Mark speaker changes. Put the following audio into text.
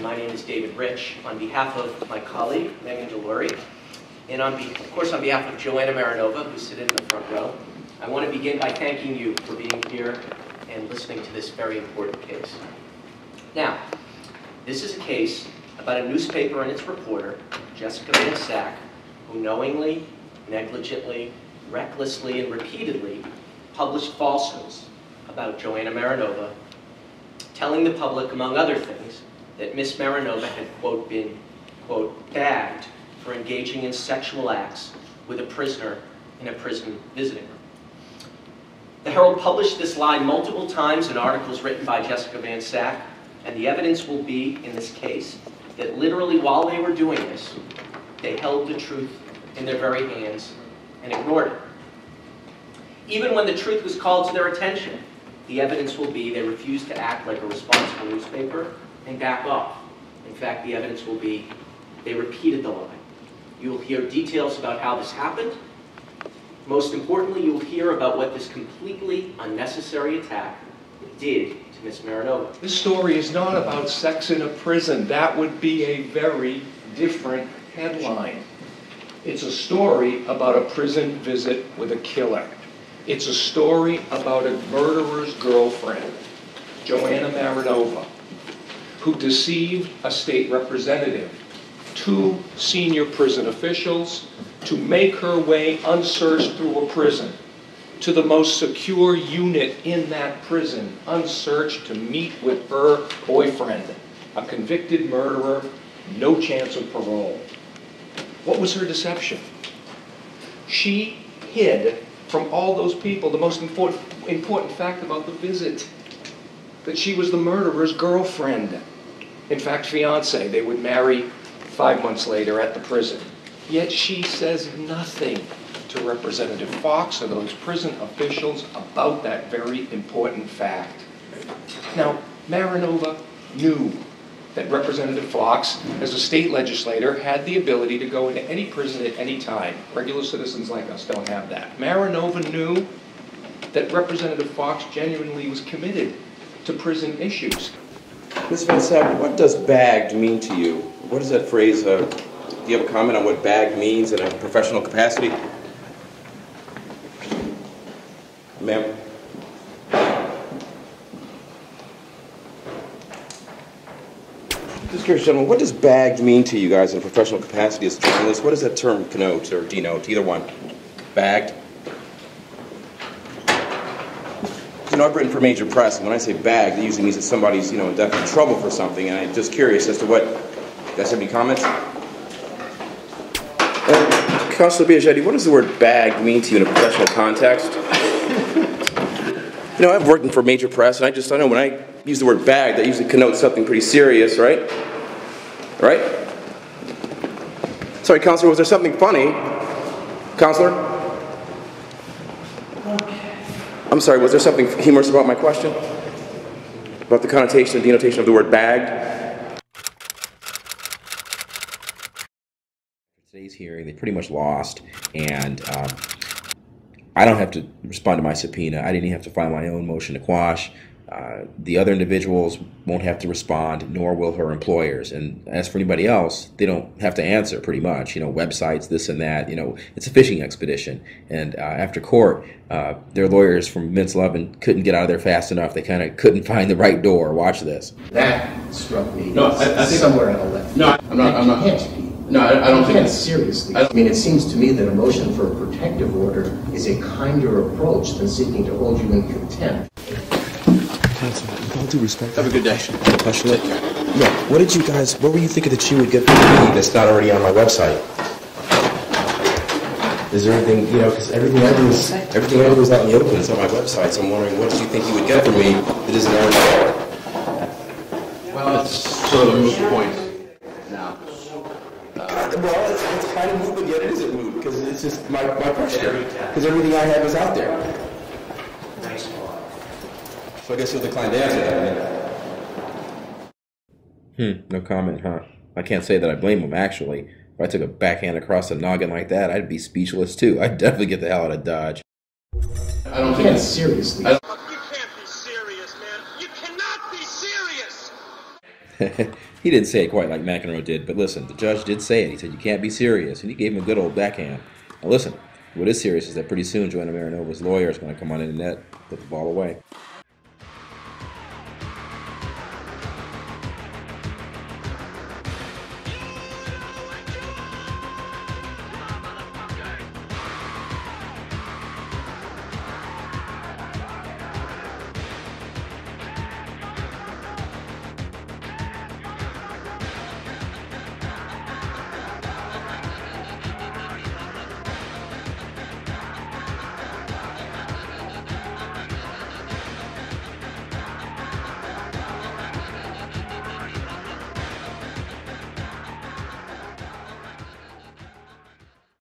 Speaker 1: introduction, my name is David Rich. On behalf of my colleague, Megan Delury, and of course on behalf of Joanna Marinova, who's sitting in the front row, I want to begin by thanking you for being here and listening to this very important case. Now, this is a case about a newspaper and its reporter, Jessica Van Sack, who knowingly, negligently, recklessly, and repeatedly published falsehoods about Joanna Marinova, telling the public, among other things, that Miss Marinova had, quote, been, quote, bagged for engaging in sexual acts with a prisoner in a prison visiting room. The Herald published this lie multiple times in articles written by Jessica Van Sack, and the evidence will be, in this case, that literally while they were doing this, they held the truth in their very hands and ignored it. Even when the truth was called to their attention, the evidence will be they refused to act like a responsible newspaper and back off. In fact, the evidence will be they repeated the lie. You will hear details about how this happened. Most importantly, you will hear about what this completely unnecessary attack did to Miss Marinova.
Speaker 2: This story is not about sex in a prison. That would be a very different headline. It's a story about a prison visit with a killer. It's a story about a murderer's girlfriend, Joanna Marinova, who deceived a state representative, 2 senior prison officials, to make her way unsearched through a prison to the most secure unit in that prison, unsearched, to meet with her boyfriend, a convicted murderer, no chance of parole. What was her deception? She hid from all those people the most important fact about the visit, that she was the murderer's girlfriend. In fact, fiance. They would marry 5 months later at the prison. Yet she says nothing to Representative Fox or those prison officials about that very important fact. Now, Marinova knew that Representative Fox, as a state legislator, had the ability to go into any prison at any time. Regular citizens like us don't have that. Marinova knew that Representative Fox genuinely was committed to prison issues.
Speaker 3: Ms. Van Sack, what does bagged mean to you? What is that phrase? Do you have a comment on what bagged means in a professional capacity? Ma'am? Just curious, gentlemen, what does bagged mean to you guys in a professional capacity as journalists? What does that term connote or denote? Either one. Bagged? You know, I've written for major press, and when I say bagged, it usually means that somebody's, in definite trouble for something, and I'm just curious as to what... You guys have any comments? Councilor Biagietti, what does the word bagged mean to you in a professional context? I've worked for major press, and I know when I use the word bagged, that usually connotes something pretty serious, right? Right? Sorry, Councilor, was there something funny? Councilor? I'm sorry, was there something humorous about my question? About the connotation and denotation of the word bagged? Today's hearing, they pretty much lost, and I don't have to respond to my subpoena. I didn't even have to file my own motion to quash. The other individuals won't have to respond, nor will her employers. And as for anybody else, they don't have to answer, pretty much. Websites, this and that. It's a fishing expedition. And after court, their lawyers from Mintz Lovin couldn't get out of there fast enough. They kind of couldn't find the right door. Watch this.
Speaker 4: That struck me.
Speaker 3: No, I think
Speaker 4: somewhere on the left.
Speaker 3: No, I'm not. No, I don't think it's
Speaker 4: seriously. I mean, it seems to me that a motion for a protective order is a kinder approach than seeking to hold you in contempt.
Speaker 5: Counsel, with all due respect.
Speaker 3: Have a good day.
Speaker 5: Question. No, what were you thinking that she would get from me that's not already on my website? Is there anything, because everything I do is out in the open. It's on my website, so I'm wondering what you think you would get from me that isn't already there?
Speaker 3: Well, it's sort of a moot point now.
Speaker 5: Well, it's kind of moot, but yet it isn't moot, because it's just my question. Because everything I have is out there. So I guess you'll decline to answer that.
Speaker 3: No comment, huh? I can't say that I blame him, actually. If I took a backhand across the noggin like that, I'd be speechless, too. I'd definitely get the hell out of Dodge.
Speaker 4: I don't think it's seriously.
Speaker 6: You can't be serious, man. You cannot be serious!
Speaker 3: He didn't say it quite like McEnroe did, but listen, the judge did say it. He said, you can't be serious, and he gave him a good old backhand. Now listen, what is serious is that pretty soon Joanna Marinova's lawyer is going to come on in the net, put the ball away.